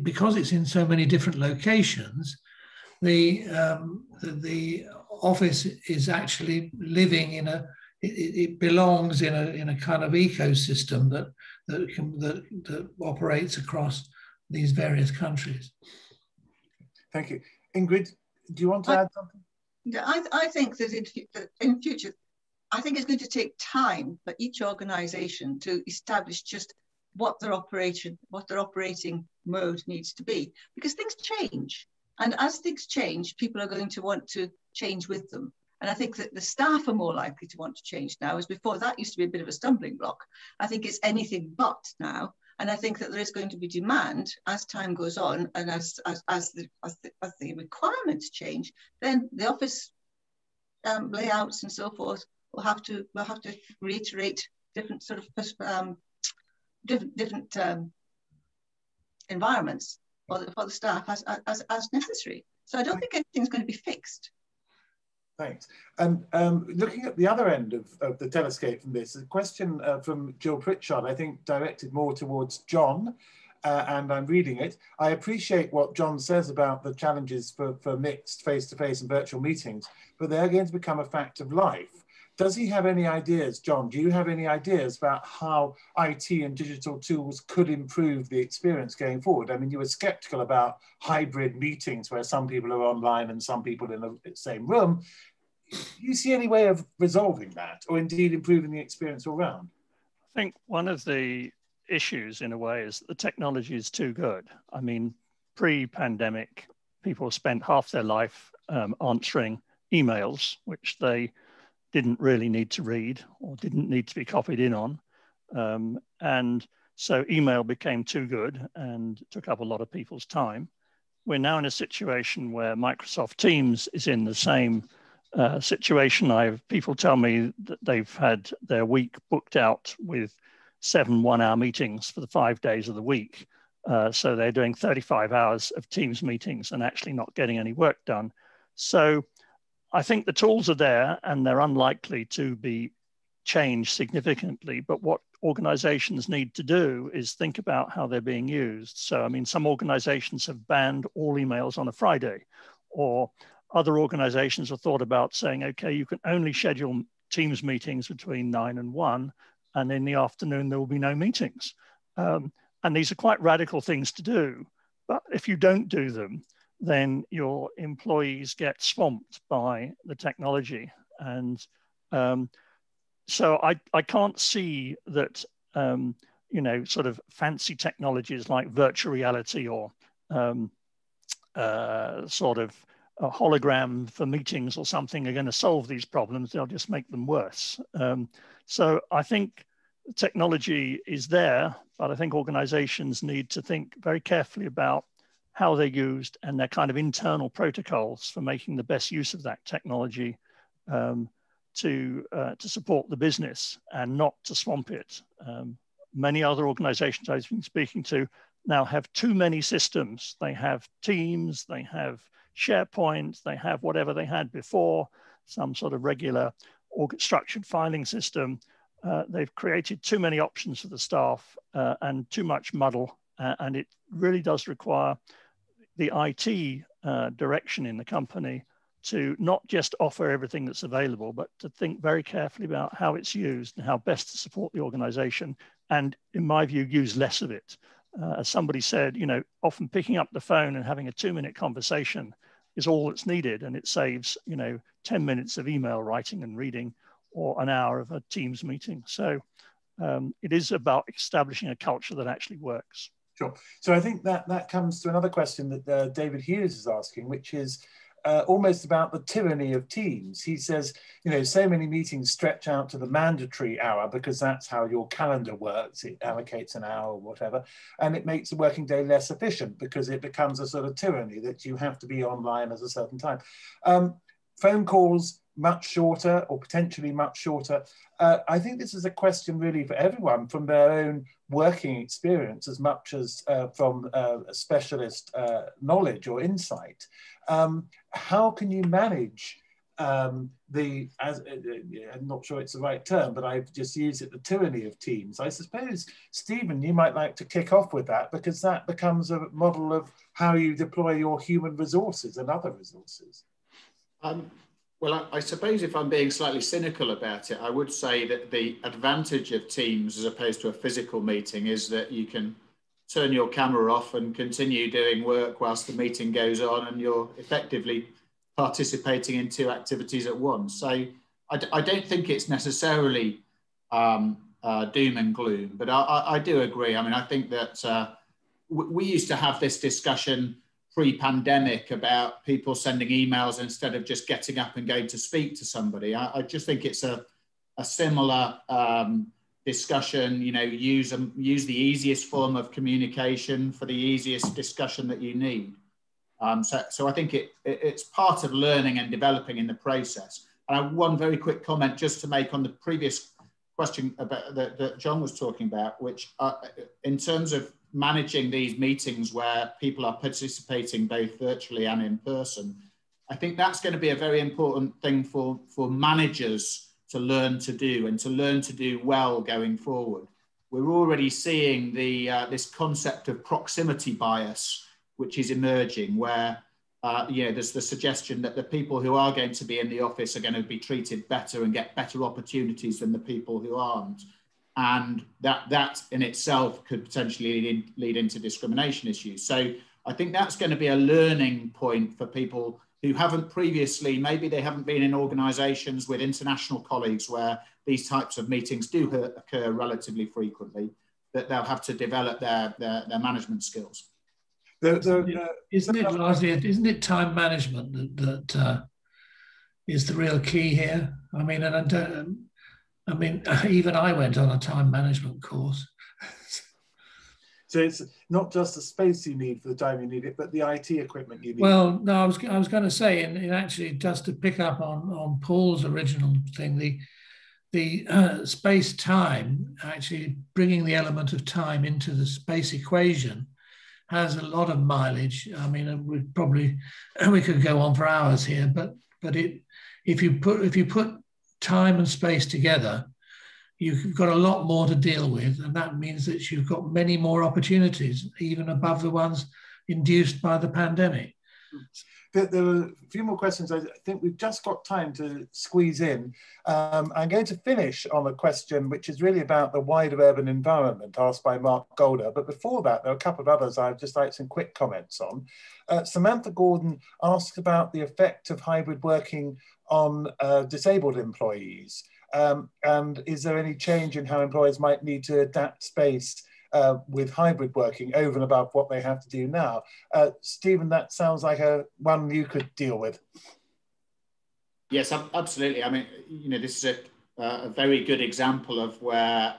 because it's in so many different locations, the office is actually living in it belongs in a kind of ecosystem that operates across these various countries. Thank you. Ingrid, do you want to add something? Yeah, I think that in future, I think it's going to take time for each organisation to establish just what their operating mode needs to be, because things change. And as things change, people are going to want to change with them. And I think that the staff are more likely to want to change now, as before that used to be a bit of a stumbling block. I think it's anything but now. And I think that there is going to be demand as time goes on, and as the requirements change, then the office layouts and so forth we'll have to reiterate different sort of different environments for the staff as necessary. So I don't think anything's going to be fixed. Thanks. And looking at the other end of the telescope from this, a question from Jill Pritchard, I think directed more towards John, and I'm reading it. I appreciate what John says about the challenges for mixed face-to-face and virtual meetings, but they're going to become a fact of life. Does he have any ideas, John? Do you have any ideas about how IT and digital tools could improve the experience going forward? I mean, you were skeptical about hybrid meetings where some people are online and some people in the same room. Do you see any way of resolving that, or indeed improving the experience all round? I think one of the issues in a way is that the technology is too good. I mean, pre-pandemic, people spent half their life answering emails, which they didn't really need to read or didn't need to be copied in on. And so email became too good and took up a lot of people's time. We're now in a situation where Microsoft Teams is in the same situation. People tell me that they've had their week booked out with 7 one-hour meetings for the 5 days of the week. So they're doing 35 hours of Teams meetings and actually not getting any work done. So I think the tools are there and they're unlikely to be changed significantly. But what organizations need to do is think about how they're being used. So, I mean, some organizations have banned all emails on a Friday, or other organizations have thought about saying, okay, you can only schedule Teams meetings between 9 and 1, and in the afternoon, there will be no meetings. And these are quite radical things to do. But if you don't do them, then your employees get swamped by the technology. And so I can't see that, you know, sort of fancy technologies like virtual reality or sort of a hologram for meetings or something are going to solve these problems. They'll just make them worse. So I think technology is there, but I think organizations need to think very carefully about how they're used and their kind of internal protocols for making the best use of that technology to support the business and not to swamp it. Many other organizations I've been speaking to now have too many systems. They have Teams, they have SharePoint, they have whatever they had before, some sort of regular structured filing system. They've created too many options for the staff and too much muddle. And it really does require the IT direction in the company to not just offer everything that's available, but to think very carefully about how it's used and how best to support the organization. And in my view, use less of it. As somebody said, you know, often picking up the phone and having a 2-minute conversation is all that's needed. And it saves, you know, 10 minutes of email writing and reading or an hour of a Teams meeting. So it is about establishing a culture that actually works. Sure. So I think that comes to another question that David Hughes is asking, which is almost about the tyranny of Teams. He says, you know, so many meetings stretch out to the mandatory hour because that's how your calendar works. It allocates an hour or whatever, and it makes the working day less efficient because it becomes a sort of tyranny that you have to be online at a certain time. Phone calls, much shorter or potentially much shorter. I think this is a question really for everyone from their own working experience as much as from specialist knowledge or insight. How can you manage I'm not sure it's the right term, but I've just used it, the tyranny of Teams. I suppose, Stephen, you might like to kick off with that because that becomes a model of how you deploy your human resources and other resources. Well, I suppose if I'm being slightly cynical about it, I would say that the advantage of Teams as opposed to a physical meeting is that you can turn your camera off and continue doing work whilst the meeting goes on, and you're effectively participating in two activities at once. So I don't think it's necessarily doom and gloom, but I do agree. I mean, I think that we used to have this discussion pre-pandemic about people sending emails instead of just getting up and going to speak to somebody. I just think it's a similar discussion. You know, use the easiest form of communication for the easiest discussion that you need. So I think it's part of learning and developing in the process. One very quick comment just to make on the previous question about that John was talking about, which in terms of managing these meetings where people are participating both virtually and in person, I think that's going to be a very important thing for managers to learn to do, and to learn to do well going forward. We're already seeing this concept of proximity bias, which is emerging, where there's the suggestion that the people who are going to be in the office are going to be treated better and get better opportunities than the people who aren't. And that in itself could potentially lead into discrimination issues. So I think that's going to be a learning point for people who haven't previously, maybe they haven't been in organisations with international colleagues where these types of meetings do occur relatively frequently, that they'll have to develop their management skills. Isn't it time management that is the real key here? I mean, even I went on a time management course. So it's not just the space you need for the time you need it, but the IT equipment you need. Well, no, I was going to say, and actually just to pick up on Paul's original thing, the space time, actually bringing the element of time into the space equation has a lot of mileage. I mean, we could go on for hours here, but if you put time and space together, you've got a lot more to deal with, and that means that you've got many more opportunities, even above the ones induced by the pandemic. There were a few more questions. I think we've just got time to squeeze in. I'm going to finish on a question which is really about the wider urban environment asked by Mark Golder. But before that, there are a couple of others I'd just like some quick comments on. Samantha Gordon asked about the effect of hybrid working on disabled employees. And is there any change in how employers might need to adapt space with hybrid working over and above what they have to do now? Stephen, that sounds like one you could deal with. Yes, absolutely. I mean, this is a very good example of where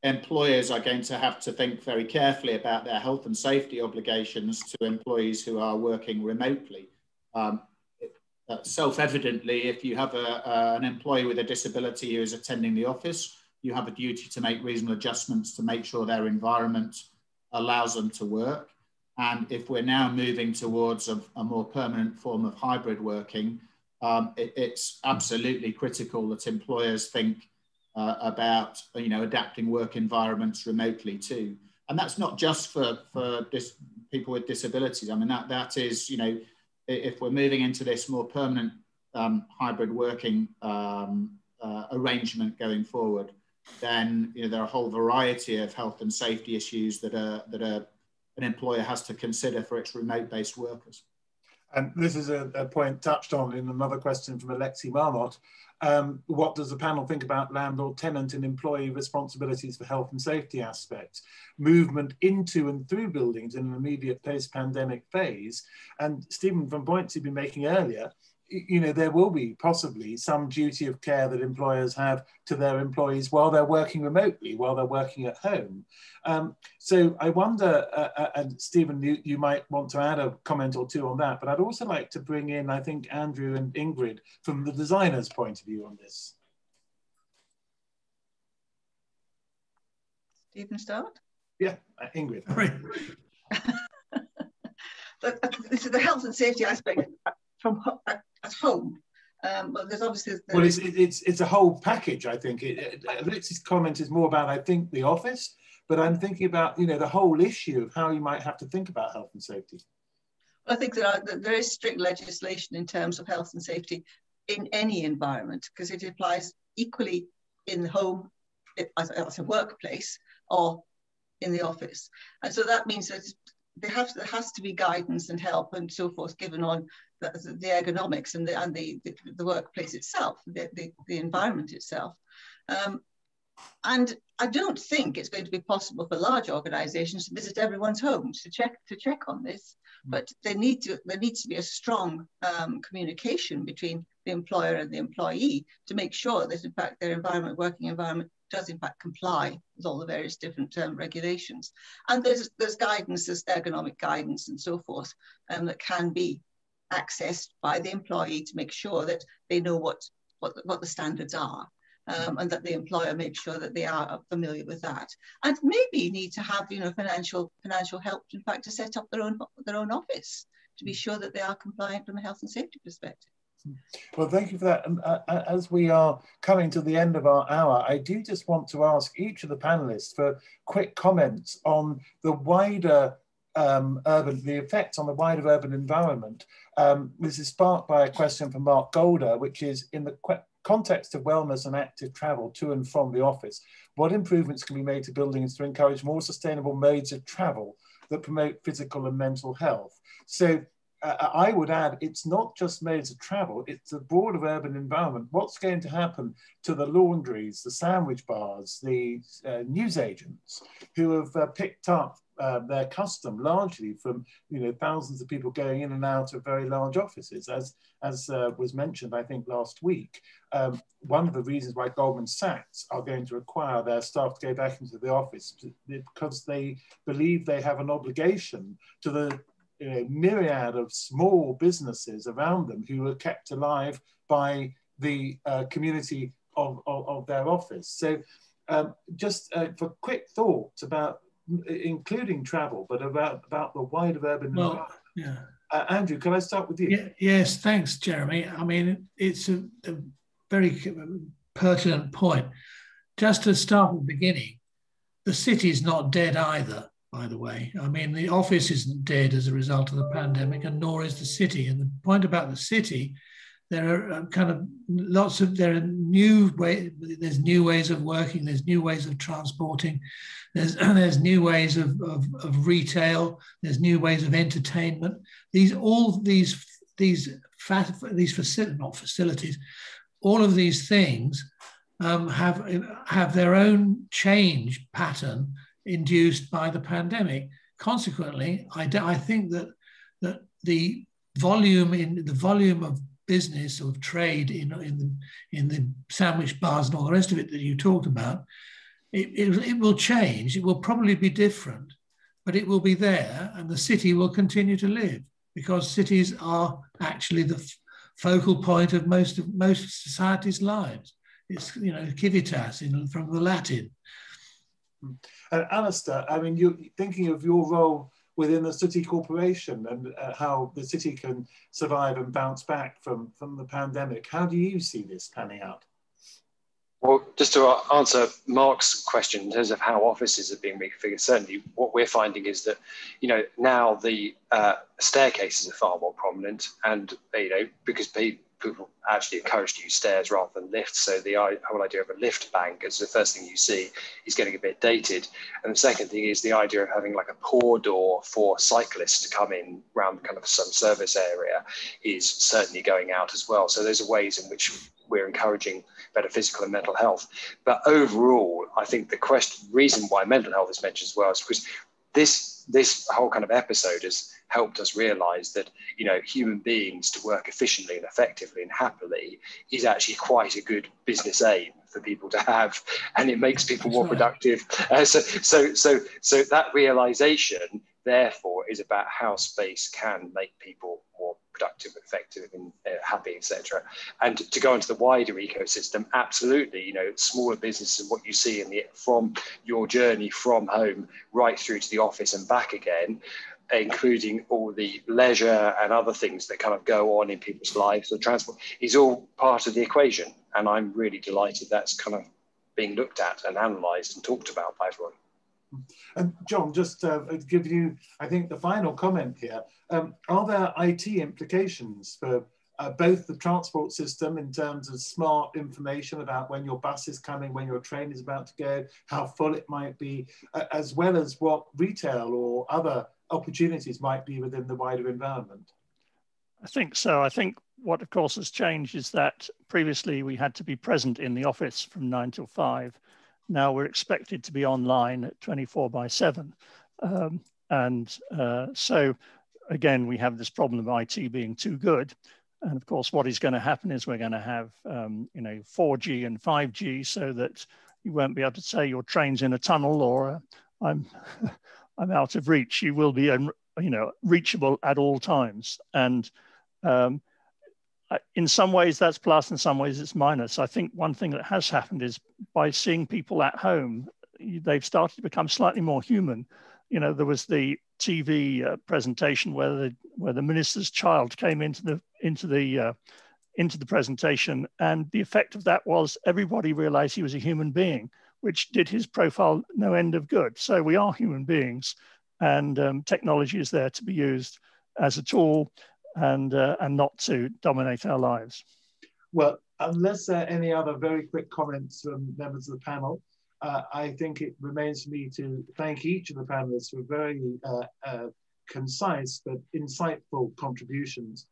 employers are going to have to think very carefully about their health and safety obligations to employees who are working remotely. Self-evidently, if you have an employee with a disability who is attending the office, you have a duty to make reasonable adjustments to make sure their environment allows them to work. And if we're now moving towards a more permanent form of hybrid working, it's absolutely critical that employers think about adapting work environments remotely too. And that's not just for people with disabilities. I mean, that is, if we're moving into this more permanent hybrid working arrangement going forward, then there are a whole variety of health and safety issues that an employer has to consider for its remote-based workers. And this is a point touched on in another question from Alexi Marmot. What does the panel think about landlord, tenant and employee responsibilities for health and safety aspects, movement into and through buildings in an immediate post-pandemic phase? And Stephen, from points you've been making earlier, there will be possibly some duty of care that employers have to their employees while they're working remotely, while they're working at home. So I wonder, and Stephen, you might want to add a comment or two on that, but I'd also like to bring in, I think, Andrew and Ingrid from the designer's point of view on this. Stephen, start? Yeah, Ingrid. This is the health and safety aspect from at home. But there's obviously... Well, it's a whole package, I think. Alexi's comment is more about, I think, the office, but I'm thinking about, the whole issue of how you might have to think about health and safety. I think that there is strict legislation in terms of health and safety in any environment, because it applies equally in the home, as a workplace, or in the office. And so that means that there has to be guidance and help and so forth given on the ergonomics and the workplace itself, the environment itself. And I don't think it's going to be possible for large organisations to visit everyone's homes to check on this, but there needs to be a strong communication between the employer and the employee to make sure that in fact their working environment does in fact comply with all the various different regulations. And there's guidance, there's ergonomic guidance and so forth that can be accessed by the employee to make sure that they know what the standards are. And that the employer makes sure that they are familiar with that, and maybe need to have financial help, in fact, to set up their own office to be sure that they are compliant from a health and safety perspective. Well, thank you for that. And as we are coming to the end of our hour, I do just want to ask each of the panelists for quick comments on the wider the effects on the wider urban environment. This is sparked by a question from Mark Golder, which is, in the context of wellness and active travel to and from the office, what improvements can be made to buildings to encourage more sustainable modes of travel that promote physical and mental health? So I would add, it's not just modes of travel, it's the broader urban environment. What's going to happen to the laundries, the sandwich bars, the newsagents who have picked up their custom largely from thousands of people going in and out of very large offices, as was mentioned, I think, last week. One of the reasons why Goldman Sachs are going to require their staff to go back into the office, because they believe they have an obligation to the myriad of small businesses around them who are kept alive by the community of their office. So just for quick thoughts about including travel, but about the wider urban environment. Yeah. Andrew, can I start with you? Yeah, yes, thanks, Jeremy. I mean, it's a very pertinent point. Just to start at the beginning, the city's not dead either, by the way. I mean, the office isn't dead as a result of the pandemic, and nor is the city. And the point about the city, there are there are new ways of working, there's new ways of transporting, there's new ways of retail, there's new ways of entertainment. These facilities, all of these things have their own change pattern induced by the pandemic. Consequently, I think that the volume of business or trade in the sandwich bars and all the rest of it that you talked about, it will change. It will probably be different, but it will be there, and the city will continue to live, because cities are actually the focal point of most society's lives. It's civitas from the Latin. Alistair, I mean, you're thinking of your role within the city corporation and how the city can survive and bounce back from the pandemic. How do you see this panning out? Well, just to answer Mark's question in terms of how offices are being reconfigured, certainly what we're finding is that, now the staircases are far more prominent, and, because people actually encourage to use stairs rather than lifts. So the whole idea of a lift bank as the first thing you see is getting a bit dated. And the second thing is the idea of having like a pour door for cyclists to come in around kind of some service area is certainly going out as well. So those are ways in which we're encouraging better physical and mental health. But overall, I think the reason why mental health is mentioned as well is because this whole kind of episode has helped us realize that, human beings to work efficiently and effectively and happily is actually quite a good business aim for people to have, and it makes people more productive. So that realization, therefore, is about how space can make people more productive, effective, and happy, etc. And to go into the wider ecosystem, absolutely, smaller businesses and what you see from your journey from home right through to the office and back again, including all the leisure and other things that kind of go on in people's lives, or transport, is all part of the equation. And I'm really delighted that's kind of being looked at and analysed and talked about by everyone. And John, just to give you, I think, the final comment here, are there IT implications for both the transport system in terms of smart information about when your bus is coming, when your train is about to go, how full it might be, as well as what retail or other opportunities might be within the wider environment? I think so. I think what, of course, has changed is that previously we had to be present in the office from 9 till 5. Now we're expected to be online 24/7. So again, we have this problem of IT being too good. And of course, what is going to happen is we're going to have 4G and 5G, so that you won't be able to say your train's in a tunnel or I'm out of reach. You will be reachable at all times. And In some ways that's plus, in some ways it's minus. I think one thing that has happened is by seeing people at home, they've started to become slightly more human. You know, there was the TV presentation where the minister's child came into the presentation, and the effect of that was everybody realized he was a human being, which did his profile no end of good. So we are human beings, and technology is there to be used as a tool and not to dominate our lives. Well, unless there are any other very quick comments from members of the panel, I think it remains for me to thank each of the panelists for very concise but insightful contributions,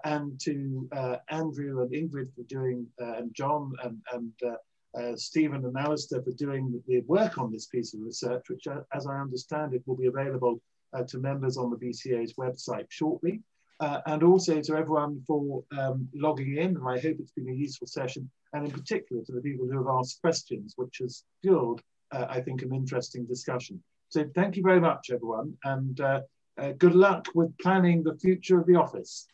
and to Andrew and Ingrid for doing, and John and Stephen and Alistair for doing the work on this piece of research, which, as I understand it, will be available to members on the BCO's website shortly. And also to everyone for logging in, and I hope it's been a useful session, and in particular to the people who have asked questions, which has fueled, I think, an interesting discussion. So thank you very much, everyone, and good luck with planning the future of the office.